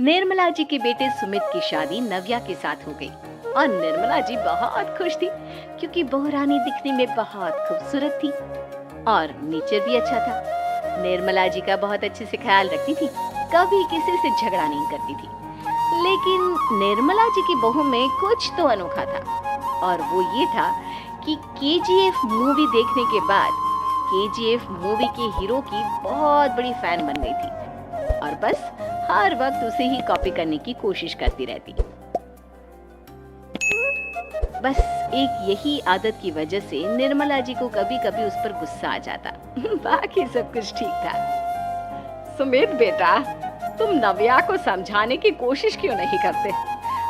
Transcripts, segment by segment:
निर्मला जी के बेटे सुमित की शादी नव्या के साथ हो गई और निर्मला जी बहुत खुश थी क्योंकि बहू रानी दिखने में बहुत खूबसूरत थी और नेचर भी अच्छा था। निर्मला जी का बहुत अच्छे से ख्याल रखती थी, कभी किसी से झगड़ा नहीं करती थी। लेकिन निर्मला जी की बहू में कुछ तो अनोखा था और वो ये था कि केजीएफ मूवी देखने के बाद केजीएफ मूवी के हीरो की बहुत बड़ी फैन बन गई थी और बस हर वक्त उसे ही कॉपी करने की कोशिश करती रहती। बस एक यही आदत की वजह से निर्मला जी को कभी कभी उस पर गुस्सा आ जाता। बाकी सब कुछ ठीक था। सुमित बेटा, तुम नव्या को समझाने की कोशिश क्यों नहीं करते?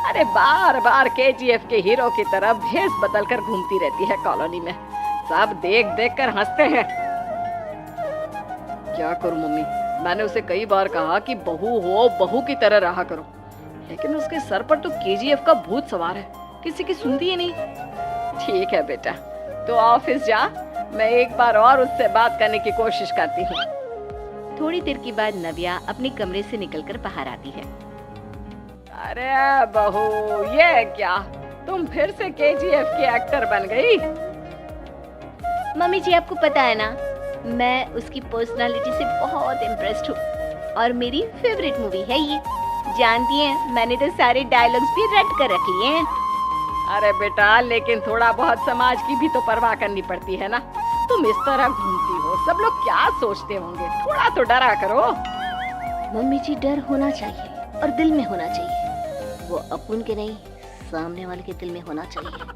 अरे बार बार केजीएफ के हीरो की तरह भेष बदल कर घूमती रहती है कॉलोनी में, सब देख देख कर हंसते हैं। क्या करूं मम्मी, मैंने उसे कई बार कहा कि बहू हो, बहू की तरह रहा करो, लेकिन उसके सर पर तो केजीएफ का भूत सवार है, किसी की सुनती ही नहीं। ठीक है बेटा, तो ऑफिस जा, मैं एक बार और उससे बात करने की कोशिश करती हूँ। थोड़ी देर के बाद नव्या अपने कमरे से निकलकर बाहर आती है। अरे बहू, ये क्या, तुम फिर से केजीएफ की एक्टर बन गई? मम्मी जी, आपको पता है ना, मैं उसकी पर्सनालिटी से बहुत इम्प्रेस्ड हूँ और मेरी फेवरेट मूवी है ये। जानती हैं, मैंने तो सारे डायलॉग्स भी रट कर रख लिए हैं। अरे बेटा, लेकिन थोड़ा बहुत समाज की भी तो परवाह करनी पड़ती है ना। तुम इस तरह घूमती हो, सब लोग क्या सोचते होंगे, थोड़ा तो डरा करो। मम्मी जी, डर होना चाहिए और दिल में होना चाहिए, वो अपन के नहीं, सामने वाले के दिल में होना चाहिए।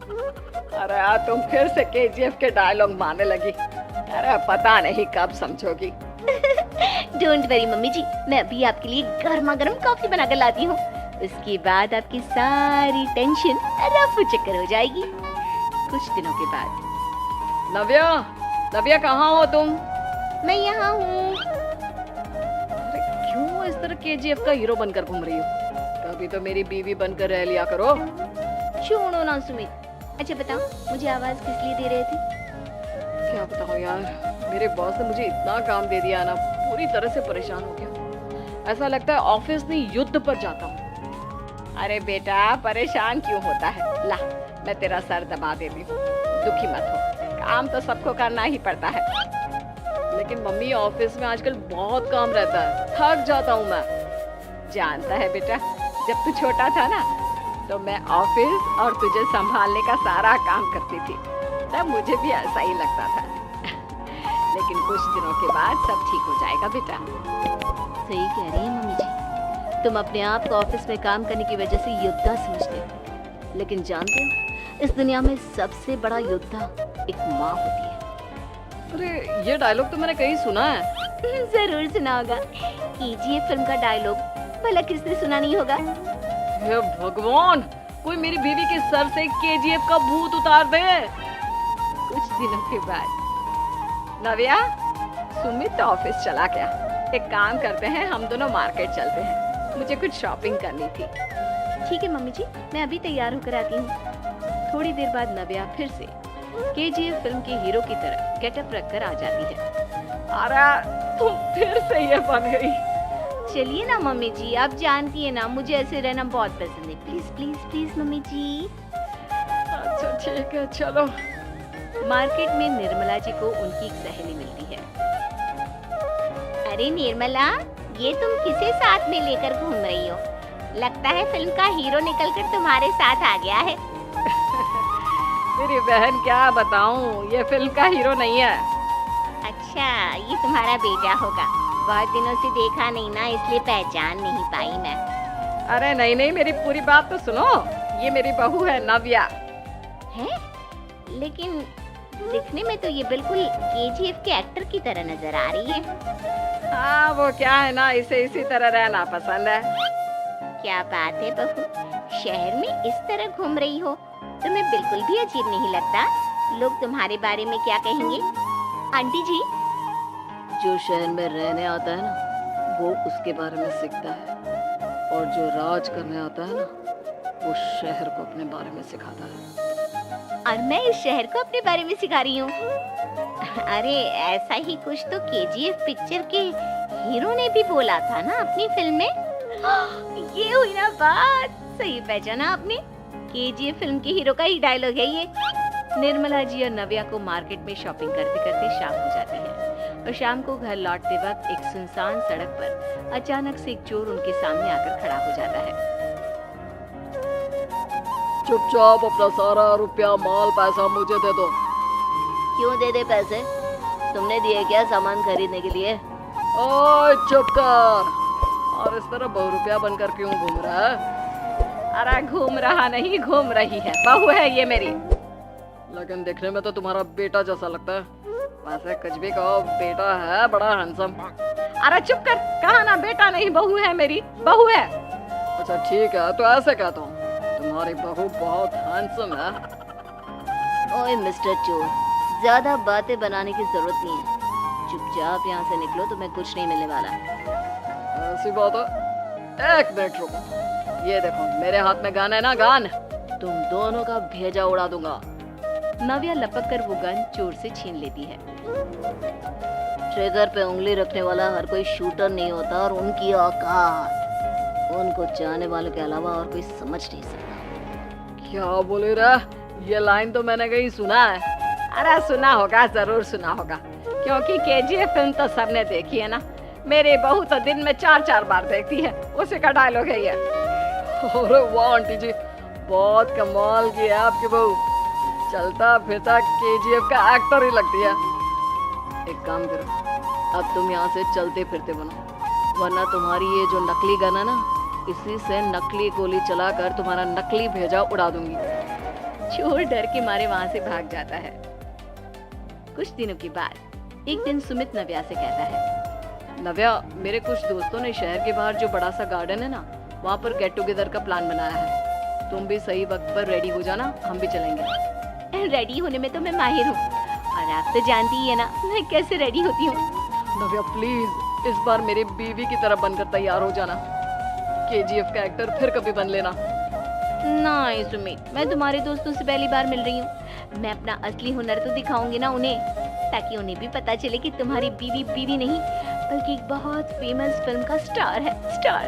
अरे तुम फिर से केजीएफ के डायलॉग मारने लगी। अरे पता नहीं कब समझोगी। डोंट वरी मम्मी जी, मैं अभी आपके लिए गर्मा गर्म कॉफी बनाकर लाती हूँ, उसके बाद आपकी सारी टेंशन रफू चक्कर हो जाएगी। कुछ दिनों के बाद। नव्या, नव्या कहाँ हो तुम? मैं यहाँ हूँ। अरे क्यों इस तरह केजीएफ का हीरो बनकर घूम रही हो? कभी तो मेरी बीवी बनकर रह लिया करो। छोड़ो ना सुमित। अच्छा बताओ, मुझे आवाज किस लिए दे रहे थे? क्या बताऊं यार, मेरे बॉस ने मुझे इतना काम दे दिया ना, पूरी तरह से परेशान हो गया। ऐसा लगता है ऑफिस नहीं, युद्ध पर जाता हूँ। अरे बेटा, परेशान क्यों होता है? ला, मैं तेरा सर दबा देती हूँ, दुखी मत हो, काम तो सबको करना ही पड़ता है। लेकिन मम्मी, ऑफिस में आजकल बहुत काम रहता है, थक जाता हूँ मैं। जानता है बेटा, जब तू छोटा था ना, तो मैं ऑफिस और तुझे संभालने का सारा काम करती थी, तब मुझे भी ऐसा ही लगता था। लेकिन कुछ दिनों के बाद सब ठीक हो जाएगा बेटा। सही कह रही है मम्मी जी, तुम अपने आप को ऑफिस में काम करने की वजह से योद्धा समझते हो, लेकिन जानते हो, इस दुनिया में सबसे बड़ा योद्धा एक माँ होती है। अरे ये डायलॉग तो मैंने कहीं सुना है। जरूर सुना होगा, केजीएफ फिल्म का डायलॉग, भला किसने सुना नहीं होगा? हे भगवान, कोई मेरी बीवी के सर से केजीएफ का भूत उतार दे। कुछ दिनों के बाद। नव्या, सुमित ऑफिस चला गया, एक काम करते हैं, हम दोनों मार्केट चलते हैं, मुझे कुछ शॉपिंग करनी थी। ठीक है मम्मी जी, मैं अभी तैयार होकर आती हूँ। थोड़ी देर बाद नव्या फिर से केजीएफ फिल्म के हीरो की तरह गेटअप रखकर आ जाती है। अरे तुम फिर से ये बन गई। चलिए ना मम्मी जी, आप जानती है ना, मुझे ऐसे रहना बहुत पसंद है। प्लीज प्लीज प्लीज मम्मी जी। अच्छा ठीक है, चलो। मार्केट में निर्मला जी को उनकी एक सहेली मिलती है। अरे निर्मला, ये तुम किसे साथ में लेकर घूम रही हो? लगता है फिल्म का हीरो निकलकर तुम्हारे साथ आ गया है। मेरी बहन, क्या बताऊं, ये फिल्म का हीरो नहीं है। अच्छा, ये तुम्हारा बेटा होगा, बहुत दिनों से देखा नहीं ना, इसलिए पहचान नहीं पाई मैं। अरे नहीं नहीं, मेरी पूरी बात तो सुनो, ये मेरी बहू है नव्या। है? लेकिन दिखने में तो ये बिल्कुल केजीएफ के एक्टर की तरह नजर आ रही है। हाँ, वो क्या है ना, इसे इसी तरह रहना पसंद है। क्या बात है बहू, शहर में इस तरह घूम रही हो, तुम्हें बिल्कुल भी अजीब नहीं लगता? लोग तुम्हारे बारे में क्या कहेंगे? आंटी जी, जो शहर में रहने आता है ना, वो उसके बारे में सीखता है, और जो राज करने आता है ना, वो शहर को अपने बारे में सिखाता है। और मैं इस शहर को अपने बारे में सिखा रही हूँ। अरे ऐसा ही कुछ तो केजीएफ पिक्चर के हीरो ने भी बोला था ना अपनी फिल्म में। ये हुई ना बात, सही पहचाना आपने। केजीएफ फिल्म के हीरो का ही डायलॉग है ये। निर्मला जी और नव्या को मार्केट में शॉपिंग करते करते शाम हो जाती है और शाम को घर लौटते वक्त एक सुनसान सड़क पर अचानक से एक चोर उनके सामने आकर खड़ा हो जाता है। चुपचाप अपना सारा रुपया माल पैसा मुझे दे दो। क्यों दे दे पैसे? तुमने दिए क्या सामान खरीदने के लिए? ओए चुप कर। और इस तरह बहुरुपया बनकर क्यों घूम रहा है? अरे घूम रहा नहीं, घूम रही है, बहू है ये मेरी। लेकिन देखने में तो तुम्हारा बेटा जैसा लगता है। वैसे कुछ भी कहो, बेटा है बड़ा हैंडसम। अरे चुप कर, कहा ना बेटा नहीं बहू है मेरी, बहू है। अच्छा ठीक है, तो ऐसे कहता हूँ, तुम्हारी बहू बहुत हैंडसम है। ओए मिस्टर चोर, ज्यादा बातें बनाने की जरूरत नहीं है। चुपचाप यहाँ से निकलो, तुम्हें कुछ नहीं मिलने वाला। ऐसी बात है? एक मिनट रुको, ये देखो मेरे हाथ में गन है ना, गन। तुम दोनों का भेजा उड़ा दूंगा। नव्या लपक कर वो गन चोर से छीन लेती है। ट्रिगर पे उंगली रखने वाला हर कोई शूटर नहीं होता, और उनकी औकात उनको चाहने वालों के अलावा और कोई समझ नहीं सकता। क्या बोले रे? ये लाइन तो मैंने कहीं सुना है। अरे सुना होगा, जरूर सुना होगा, क्योंकि केजीएफ फिल्म तो सबने देखी है ना। मेरी बहू तो दिन में 4-4 बार देखती है, उसी का डायलॉग है ये। अरे वाह आंटी जी, बहुत कमाल की है आपकी बहू। चलता फिरता केजीएफ का एक्टर ही लगती है। एक काम करो, अब तुम यहाँ से चलते फिरते बनो, वरना तुम्हारी ये जो नकली गन है ना, इसी से नकली गोली चलाकर तुम्हारा नकली भेजा उड़ा दूंगी। चोर डर के मारे वहाँ से भाग जाता है। कुछ दिनों के बाद एक दिन सुमित नव्या से कहता है, नव्या, मेरे कुछ दोस्तों ने शहर के बाहर जो बड़ा सा गार्डन है ना, वहाँ पर गेट टुगेदर का प्लान बनाया है। तुम भी सही वक्त पर रेडी हो जाना, हम भी चलेंगे। रेडी होने में तो मैं माहिर हूँ, और आप तो जानती ही है ना मैं कैसे रेडी होती हूँ। नव्या प्लीज इस बार मेरी बीवी की तरह बनकर तैयार हो जाना। केजीएफ का एक्टर फिर कभी बन लेना। नहीं सुमित, मैं तुम्हारे दोस्तों से पहली बार मिल रही हूँ। मैं अपना असली हुनर तो दिखाऊंगी ना उन्हें, ताकि उन्हें भी पता चले कि तुम्हारी बीवी बीवी नहीं बल्कि एक बहुत फेमस फिल्म का स्टार है, स्टार।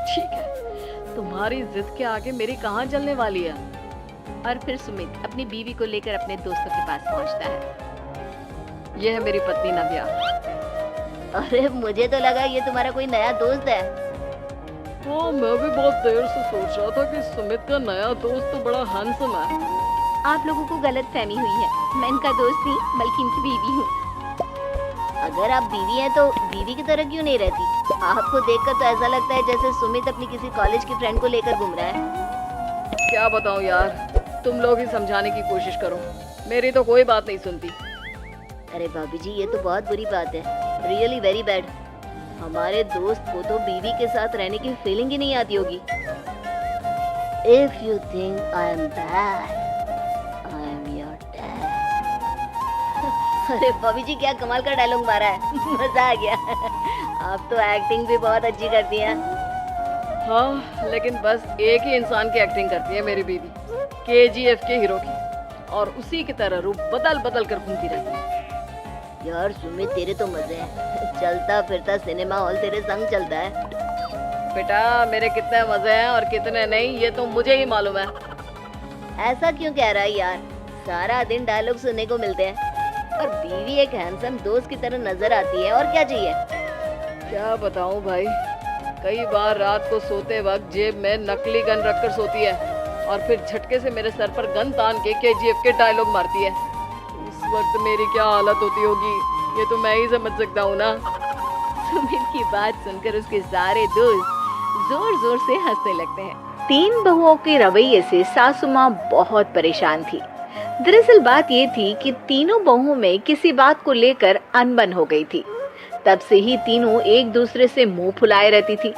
ठीक है, तुम्हारी जिद के आगे मेरी कहाँ जलने वाली है। और फिर सुमित अपनी बीवी को लेकर अपने दोस्तों के पास पहुंचता है। ये है मेरी पत्नी नव्या। अरे मुझे तो लगा ये तुम्हारा कोई नया दोस्त है। हाँ, मैं भी बहुत देर से सोच रहा था कि सुमित का नया दोस्त तो बड़ा हैंडसम है। आप लोगों को गलत फहमी हुई है, मैं इनका दोस्त नहीं बल्कि इनकी बीवी हूँ। अगर आप बीवी हैं तो बीवी की तरह क्यों नहीं रहती? आपको देखकर तो ऐसा लगता है जैसे सुमित अपनी किसी कॉलेज की फ्रेंड को लेकर घूम रहा है। क्या बताऊं यार, तुम लोग ही समझाने की कोशिश करो, मेरी तो कोई बात नहीं सुनती। अरे भाभी जी, ये तो बहुत बुरी बात है, रियली वेरी बैड। हमारे दोस्त को तो बीवी के साथ रहने की फीलिंग ही नहीं आती होगी। If you think I am bad, I am your dad. अरे भाभी जी, क्या कमाल का डायलॉग मारा है, मजा आ गया। आप तो एक्टिंग भी बहुत अच्छी करती हैं। हाँ, लेकिन बस एक ही इंसान की एक्टिंग करती है मेरी बीवी, केजीएफ के हीरो की, और उसी की तरह रूप बदल बदल कर घूमती रहती है। यार सुमित, तेरे तो मजे हैं, चलता फिरता सिनेमा हॉल तेरे संग चलता है। बेटा, मेरे कितने मजे हैं और कितने नहीं ये तो मुझे ही मालूम है। ऐसा क्यों कह रहा है यार, सारा दिन डायलॉग सुनने को मिलते हैं, और बीवी एक हैंडसम दोस्त की तरह नजर आती है, और क्या चाहिए। क्या बताऊं भाई, कई बार रात को सोते वक्त जेब में नकली गन रखकर सोती है, और फिर झटके से मेरे सर पर गन तान के केजीएफ के डायलॉग मारती है। उस वक्त मेरी क्या हालत होती होगी, ये तो मैं ही समझ सकता हूँ ना। सुमित की बात सुनकर उसके सारे दोस्त जोर जोर से हंसने लगते हैं। 3 बहुओं के रवैये से सासू माँ बहुत परेशान थी। दरअसल बात ये थी कि तीनों बहुओं में किसी बात को लेकर अनबन हो गई थी। तब से ही तीनों एक दूसरे से मुंह फुलाए रहती थी।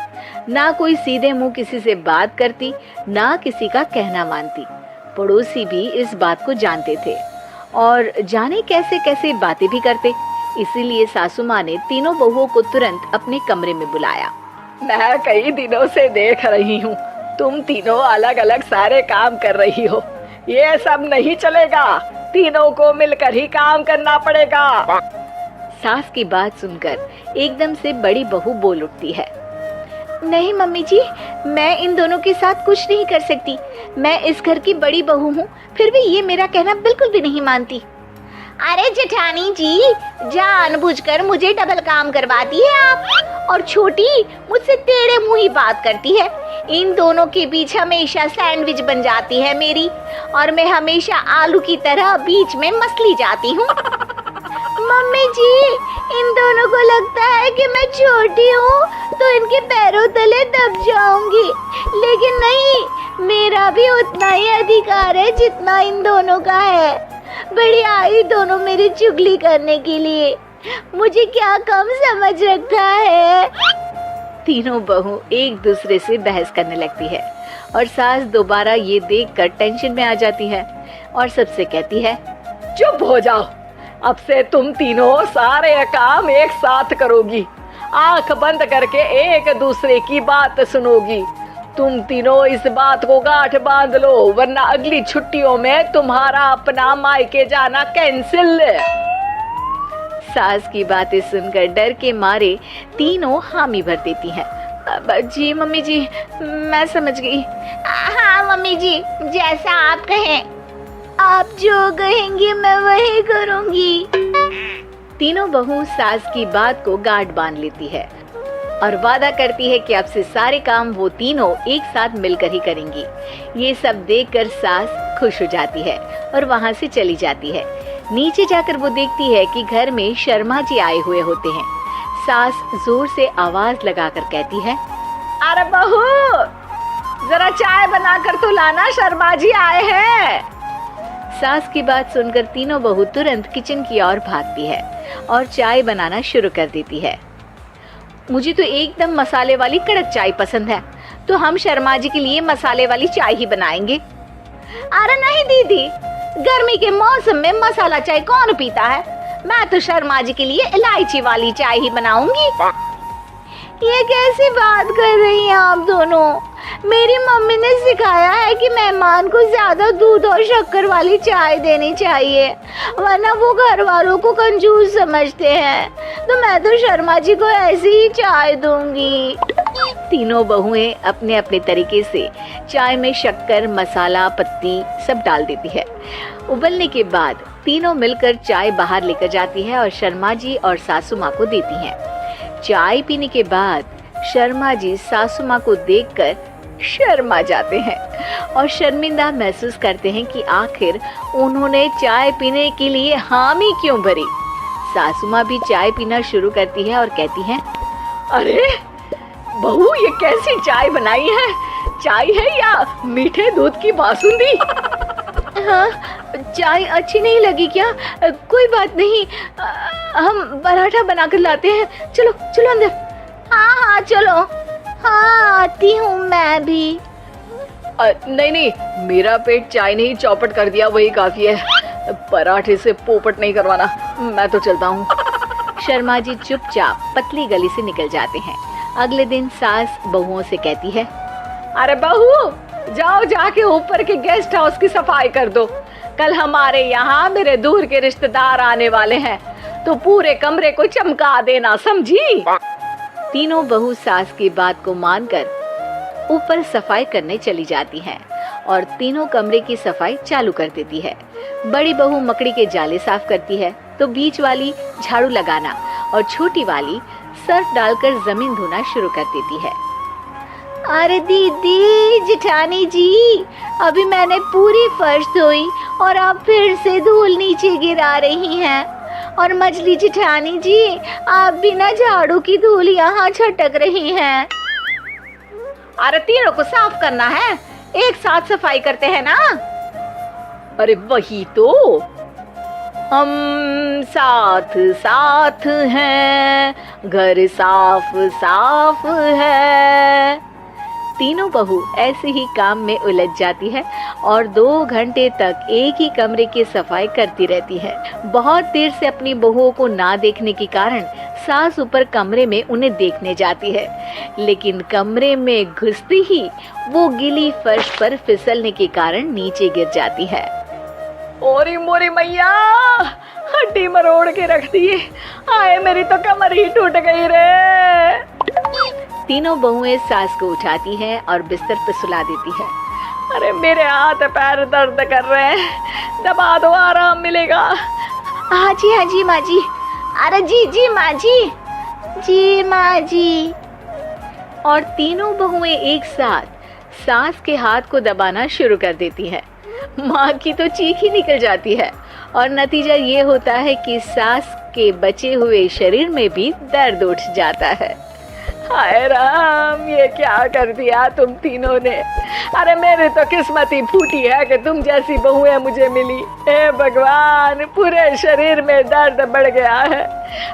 ना कोई सीधे मुंह किसी से बात करती, ना किसी का कहना मानती। पड़ोसी भी इस बात को जानते थे और जाने कैसे कैसे बातें भी करते। इसीलिए सासू माँ ने तीनों बहुओं को तुरंत अपने कमरे में बुलाया। मैं कई दिनों से देख रही हूँ, तुम तीनों अलग अलग सारे काम कर रही हो। ये सब नहीं चलेगा, तीनों को मिलकर ही काम करना पड़ेगा। सास की बात सुनकर एकदम से बड़ी बहू बोल उठती है। नहीं मम्मी जी, मैं इन दोनों के साथ कुछ नहीं कर सकती। मैं इस घर की बड़ी बहू हूँ, फिर भी ये मेरा कहना बिल्कुल भी नहीं मानती। अरे जेठानी जी, जानबूझकर मुझे डबल काम करवाती है आप, और छोटी मुझसे टेढ़े मुंह ही बात करती है। इन दोनों के बीच हमेशा सैंडविच बन जाती है मेरी, और मैं हमेशा आलू की तरह बीच में मसली जाती हूँ। मम्मी जी, इन दोनों को लगता है कि मैं छोटी हूँ तो इनके पैरों तले दब जाऊंगी, लेकिन नहीं, मेरा भी उतना ही अधिकार है जितना इन दोनों का है। बड़ी आई दोनों मेरी चुगली करने के लिए, मुझे क्या कम समझ रखा है। तीनों बहू एक दूसरे से बहस करने लगती है और सास दोबारा ये देखकर टेंशन में आ जाती है और सबसे कहती है, चुप हो जाओ, अब से तुम तीनों सारे काम एक साथ करोगी, आंख बंद करके एक दूसरे की बात सुनोगी। तुम तीनों इस बात को गांठ बांध लो, वरना अगली छुट्टियों में तुम्हारा अपना मायके जाना कैंसिल। सास की बातें सुनकर डर के मारे तीनों हामी भर देती हैं। जी मम्मी जी, मैं समझ गई। हाँ मम्मी जी, जैसा आप कहें, आप जो कहेंगी मैं वही करूंगी। तीनों बहू सास की बात को गांठ बांध लेती है और वादा करती है कि अब से सारे काम वो तीनों एक साथ मिलकर ही करेंगी। ये सब देखकर सास खुश हो जाती है और वहाँ से चली जाती है। नीचे जाकर वो देखती है कि घर में शर्मा जी आए हुए होते हैं। सास जोर से आवाज लगाकर कहती है, अरे बहू, जरा चाय बनाकर तो लाना, शर्मा जी आए हैं। सास की बात सुनकर तीनों बहू तुरंत किचन की ओर भागती है और चाय बनाना शुरू कर देती है। मुझे तो एकदम मसाले वाली कड़क चाय पसंद है, तो हम शर्मा जी के लिए मसाले वाली चाय ही बनाएंगे। अरे नहीं दीदी, गर्मी के मौसम में मसाला चाय कौन पीता है? मैं तो शर्मा जी के लिए इलायची वाली चाय ही बनाऊंगी। ये कैसी बात कर रही हैं आप दोनों? मेरी मम्मी ने सिखाया है कि मेहमान को ज्यादा दूध और शक्कर वाली चाय देनी चाहिए, वरना वो घर वालों को कंजूस समझते हैं। तो मैं तो शर्मा जी को ऐसी ही चाय दूंगी। तीनों बहुएं अपने अपने तरीके से चाय में शक्कर, मसाला, पत्ती सब डाल देती है। उबलने के बाद तीनों मिलकर चाय बाहर लेकर जाती है और शर्मा जी और सासू माँ को देती हैं। चाय पीने के बाद शर्मा जी सासू माँ को देखकर शर्मा जाते हैं और शर्मिंदा महसूस करते हैं कि आखिर उन्होंने चाय पीने के लिए हामी क्यों भरी। सासू माँ भी चाय पीना शुरू करती है और कहती हैं, अरे बहू, ये कैसी चाय बनाई है? चाय है या मीठे दूध की बासुंदी? हाँ, चाय अच्छी नहीं लगी क्या? कोई बात नहीं, हम पराठा बनाकर लाते हैं। चलो चलो अंदर। हाँ हाँ चलो। हाँ आती हूँ मैं भी। नहीं नहीं, मेरा पेट चाय ने ही चौपट कर दिया, वही काफी है। पराठे से पोपट नहीं करवाना, मैं तो चलता हूँ। शर्मा जी चुपचाप पतली गली से निकल जाते हैं। अगले दिन सास बहुओं से कहती है, अरे बहू, जाओ जाके ऊपर के गेस्ट हाउस की सफाई कर दो। कल हमारे यहाँ मेरे दूर के रिश्तेदार आने वाले हैं, तो पूरे कमरे को चमका देना, समझी? तीनों बहू सास की बात को मानकर ऊपर सफाई करने चली जाती हैं और तीनों कमरे की सफाई चालू कर देती है। बड़ी बहू मकड़ी के जाले साफ करती है, तो बीच वाली झाड़ू लगाना और छोटी वाली सर्फ डालकर जमीन धोना शुरू कर देती है। अरे दीदी, जेठानी जी, अभी मैंने पूरी फर्श धोई और आप फिर से धूल नीचे गिरा रही हैं। और मछली जेठानी जी, आप बिना झाड़ू की धूल यहाँ छटक रही हैं। अरे तीनों को साफ करना है, एक साथ सफाई करते हैं ना। अरे वही तो, हम साथ साथ हैं, घर साफ साफ है। तीनों बहू ऐसे ही काम में उलझ जाती है और 2 घंटे तक एक ही कमरे की सफाई करती रहती है। बहुत देर से अपनी बहुओं को ना देखने के कारण सास ऊपर कमरे में उन्हें देखने जाती है, लेकिन कमरे में घुसती ही वो गीली फर्श पर फिसलने के कारण नीचे गिर जाती है। ओरी मोरी मैया, हड्डी मरोड़ के रख दी। आए मेरी तो कमर ही टूट गई रे। तीनों बहुएं सास को उठाती हैं और बिस्तर पर सुला देती है। अरे मेरे हाथ पैर दर्द कर रहे हैं, दबा दो आराम मिलेगा। हाँ जी माँ जी। अरे जी माँ जी माँ जी। और तीनों बहुएं एक साथ सास के हाथ को दबाना शुरू कर देती हैं। माँ की तो चीख ही निकल जाती है और नतीजा ये होता है कि सास के बचे हुए शरीर में भी दर्द उठ जाता है। हाय राम, ये क्या कर दिया तुम तीनों ने। अरे मेरी तो किस्मत ही फूटी है कि तुम जैसी बहुएं मुझे मिली। हे भगवान, पूरे शरीर में दर्द बढ़ गया है।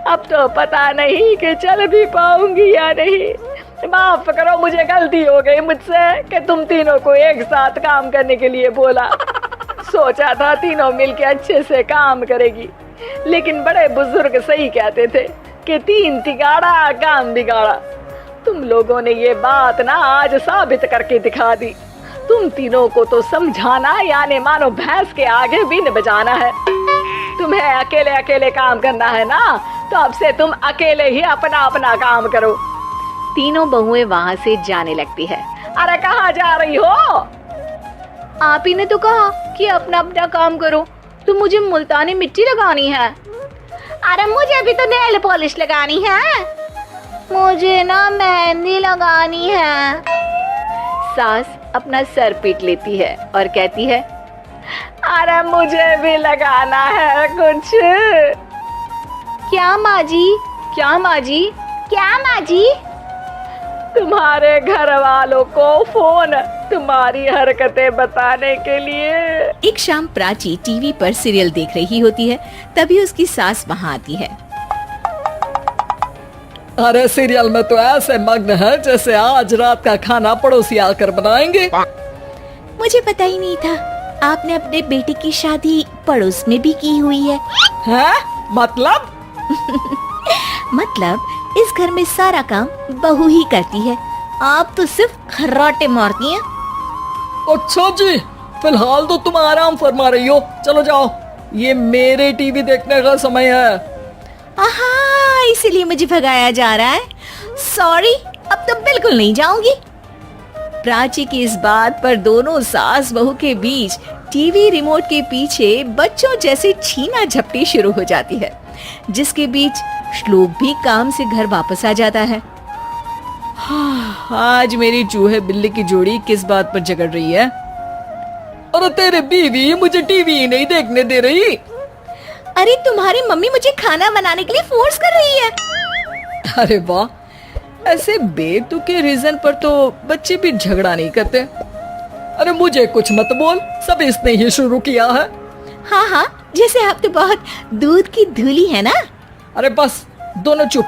अब तो पता नहीं कि चल भी पाऊंगी या नहीं। माफ करो, मुझे गलती हो गई मुझसे कि तुम तीनों को एक साथ काम करने के लिए बोला। सोचा था तीनों मिलके अच्छे से काम करेगी, लेकिन बड़े बुजुर्ग सही कहते थे कि 3 तिगाड़ा काम बिगाड़ा। तुम लोगों ने ये बात ना आज साबित करके दिखा दी। तुम तीनों को तो समझाना यानी मानो भैंस के आगे बीन बजाना है। तुम्हें अकेले अकेले काम करना है ना, तो अब से तुम अकेले ही अपना अपना काम करो। तीनों बहुएं वहां से जाने लगती है। अरे कहाँ जा रही हो? आप ही ने तो कहा कि अपना अपना काम करो, तो मुझे मुल्तानी मिट्टी लगानी है। अरे मुझे भी तो नेल पॉलिश लगानी है। मुझे ना मेहंदी लगानी है। सास अपना सर पीट लेती है और कहती है, अरे मुझे भी लगाना है कुछ। क्या माँ जी? क्या माँ जी? क्या माँ जी? तुम्हारे घर वालों को फोन तुम्हारी हरकतें बताने के लिए। एक शाम प्राची टीवी पर सीरियल देख रही होती है, तभी उसकी सास वहाँ आती है। अरे सीरियल में तो ऐसे मग्न है जैसे आज रात का खाना पड़ोसी आकर बनाएंगे। मुझे पता ही नहीं था आपने अपने बेटे की शादी पड़ोस में भी की हुई है। हैं? मतलब? मतलब इस घर में सारा काम बहू ही करती है, आप तो सिर्फ खर्राटे मारती हैं। अच्छा जी, फिलहाल तो तुम आराम फरमा रही हो। चलो जाओ, ये मेरे टीवी देखने का समय है। आहा, इसीलिए मुझे भगाया जा रहा है। सॉरी, अब तो बिल्कुल नहीं जाऊंगी। प्राची की इस बात पर दोनों सास बहू के बीच टीवी रिमोट के पीछे बच्चों जैसे छीना झपटी शुरू हो जाती है, जिसके बीच श्लोक भी काम से घर वापस आ जाता है। आज मेरी चूहे बिल्ली की जोड़ी किस बात पर झगड़ रही है? अरे तेरे बीवी मुझे टीवी ही नहीं देखने दे रही। अरे तुम्हारी मम्मी मुझे खाना बनाने के लिए फोर्स कर रही है। अरे वाह, ऐसे बेतुके रीजन पर तो बच्चे भी झगड़ा नहीं करते। अरे मुझे कुछ मत बोल, सब इसने ही शुरू किया है। हाँ, जैसे आप तो बहुत दूध की धूली है ना। अरे बस, दोनों चुप।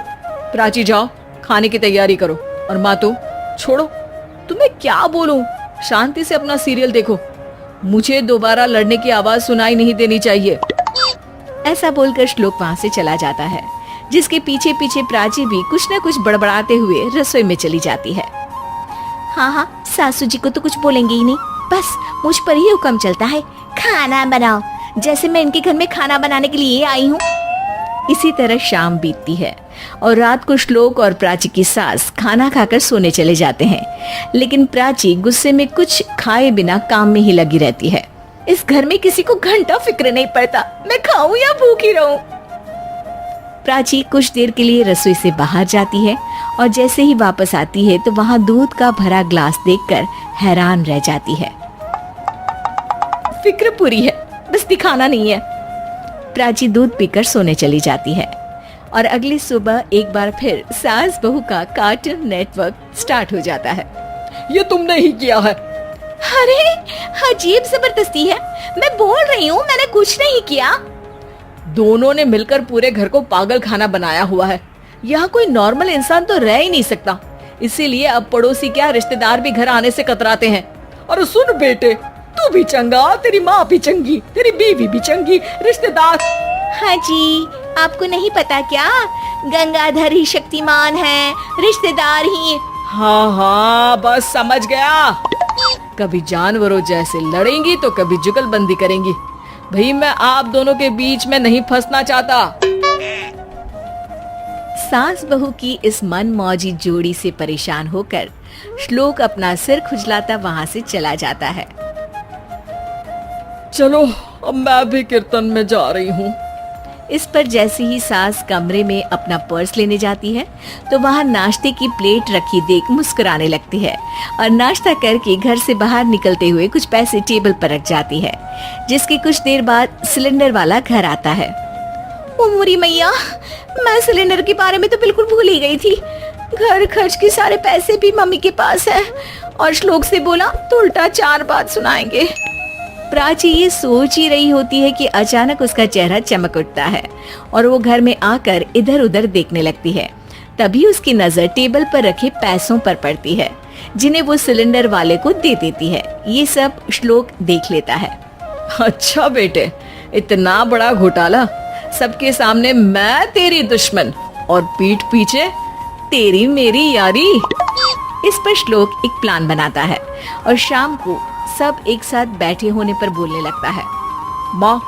प्राची जाओ, खाने की तैयारी करो। और माँ तो छोड़ो, तुम्हें क्या बोलूं, शांति से अपना सीरियल देखो। मुझे दोबारा लड़ने की आवाज सुनाई नहीं देनी चाहिए। ऐसा बोलकर श्लोक वहाँ से चला जाता है, जिसके पीछे पीछे प्राची भी कुछ न कुछ बड़बड़ाते हुए रसोई में चली जाती है। हाँ, सासू जी को तो कुछ बोलेंगे ही नहीं, बस मुझ पर ही हुक्म चलता है, खाना बनाओ, जैसे मैं इनके घर में खाना बनाने के लिए आई हूँ। इसी तरह शाम बीतती है और रात को श्लोक और प्राची की सास खाना खाकर सोने चले जाते हैं, लेकिन प्राची गुस्से में कुछ खाए बिना काम में ही लगी रहती है। इस घर में किसी को घंटा फिक्र नहीं पड़ता मैं खाऊं या भूखी रहूं। प्राची कुछ देर के लिए रसोई से बाहर जाती है और जैसे ही वापस आती है तो वहाँ दूध का भरा ग्लास देखकर हैरान रह जाती है। फिक्र पूरी है, बस दिखाना नहीं है। प्राची दूध पीकर सोने चली जाती है और अगली सुबह एक बार फिर सास बहू का कार्टून नेटवर्क स्टार्ट हो जाता है। ये तुमने ही किया है। अरे अजीब जबरदस्ती है, मैं बोल रही हूँ मैंने कुछ नहीं किया। दोनों ने मिलकर पूरे घर को पागल खाना बनाया हुआ है। यहाँ कोई नॉर्मल इंसान तो रह ही नहीं सकता, इसीलिए अब पड़ोसी क्या रिश्तेदार भी घर आने से कतराते हैं। और सुन बेटे, तू भी चंगा, तेरी माँ भी चंगी, तेरी बीवी भी चंगी, रिश्तेदार। हाँ जी, आपको नहीं पता क्या, गंगाधर ही शक्तिमान है, रिश्तेदार ही। हाँ, बस समझ गया। कभी जानवरों जैसे लड़ेंगी तो कभी जुगलबंदी करेंगी। भाई मैं आप दोनों के बीच में नहीं फंसना चाहता। सास बहू की इस मनमौजी जोड़ी से परेशान होकर श्लोक अपना सिर खुजलाता वहां से चला जाता है। चलो अब मैं भी कीर्तन में जा रही हूँ। इस पर जैसे ही सास कमरे में अपना पर्स लेने जाती है तो वहां नाश्ते की प्लेट रखी देख मुस्कुराने लगती है और नाश्ता करके घर से बाहर निकलते हुए कुछ पैसे टेबल पर रख जाती है। जिसके कुछ देर बाद सिलेंडर वाला घर आता है। ओ मोरी मैया, मैं सिलेंडर के बारे में तो बिल्कुल भूल ही गई थी। घर खर्च के सारे पैसे भी मम्मी के पास है और श्लोक से बोला तो उल्टा 4 बात सुनाएंगे। प्राची ये सोच ही रही होती है कि अचानक उसका चेहरा चमक उठता है और वो घर में आकर इधर उधर देखने लगती है। तभी उसकी नजर टेबल पर रखे पैसों पर पड़ती है जिन्हें वो सिलेंडर वाले को दे देती है। ये सब श्लोक देख लेता है। अच्छा बेटे, इतना बड़ा घोटाला, सबके सामने मैं तेरी दुश्मन और पीठ पीछे तेरी मेरी यारी। इस पर श्लोक एक प्लान बनाता है और शाम को सब एक साथ बैठे होने पर बोलने लगता है। माँ,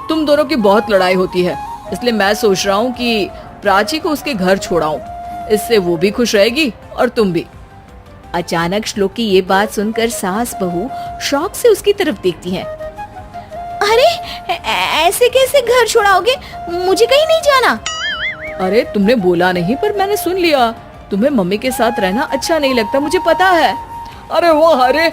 तुम दोनों की बहुत लड़ाई होती है, इसलिए मैं सोच रहा हूँ कि प्राची को उसके घर छोड़ाऊं। इससे वो भी खुश रहेगी और तुम भी। अचानक श्लोक की ये बात सुनकर सास बहू शौक से उसकी तरफ देखती है। अरे ऐसे कैसे घर छोड़ाओगे? मुझे कहीं नहीं जाना। अरे तुमने बोला नहीं पर मैंने सुन लिया। तुम्हें मम्मी के साथ रहना अच्छा नहीं लगता, मुझे पता है। अरे वो अरे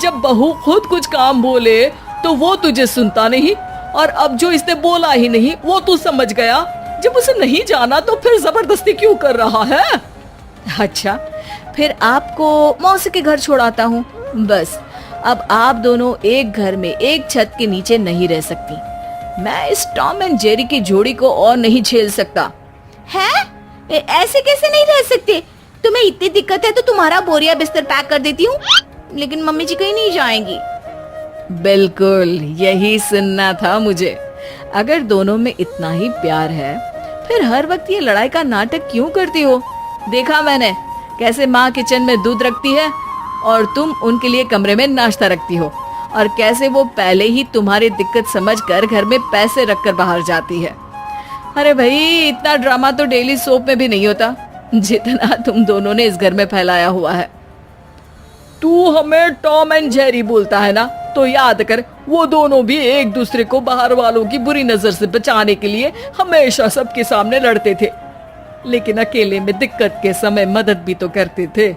जब बहू खुद कुछ काम बोले तो वो तुझे सुनता नहीं, और अब जो इसने बोला ही नहीं वो तू समझ गया। जब उसे नहीं जाना तो फिर जबरदस्ती क्यों कर रहा है? अच्छा, फिर आपको मौसी के घर छोड़ाता हूँ। बस अब आप दोनों एक घर में एक छत के नीचे नहीं रह सकती। मैं इस टॉम एंड जेरी की जोड़ी को और नहीं झेल सकता। है? ऐसे कैसे नहीं रह सकते? तुम्हें इतनी दिक्कत है तो तुम्हारा बोरिया बिस्तर पैक कर देती हूँ, लेकिन मम्मी जी कहीं नहीं जाएंगी। बिल्कुल यही सुनना था मुझे। अगर दोनों में इतना ही प्यार है फिर हर वक्त ये लड़ाई का नाटक क्यों करती हो? देखा मैंने कैसे माँ किचन में दूध रखती है और तुम उनके लिए कमरे में नाश्ता रखती हो, और कैसे वो पहले ही तुम्हारी दिक्कत समझकर घर में पैसे रखकर बाहर जाती है। अरे भाई, इतना ड्रामा तो डेली सोप में भी नहीं होता जितना तुम दोनों ने इस घर में फैलाया हुआ है। तू हमें टॉम एंड जेरी बोलता है ना, तो याद कर वो दोनों भी एक दूसरे को बाहर वालों की बुरी नजर से बचाने के लिए हमेशा सबके सामने लड़ते थे, लेकिन अकेले में दिक्कत के समय मदद भी तो करते थे।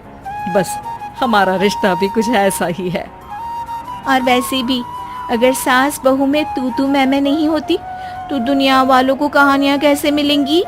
बस हमारा रिश्ता भी कुछ ऐसा ही है। और वैसे भी अगर सास बहू में तू मैं नहीं होती तो दुनिया वालों को कहानियां कैसे मिलेंगी?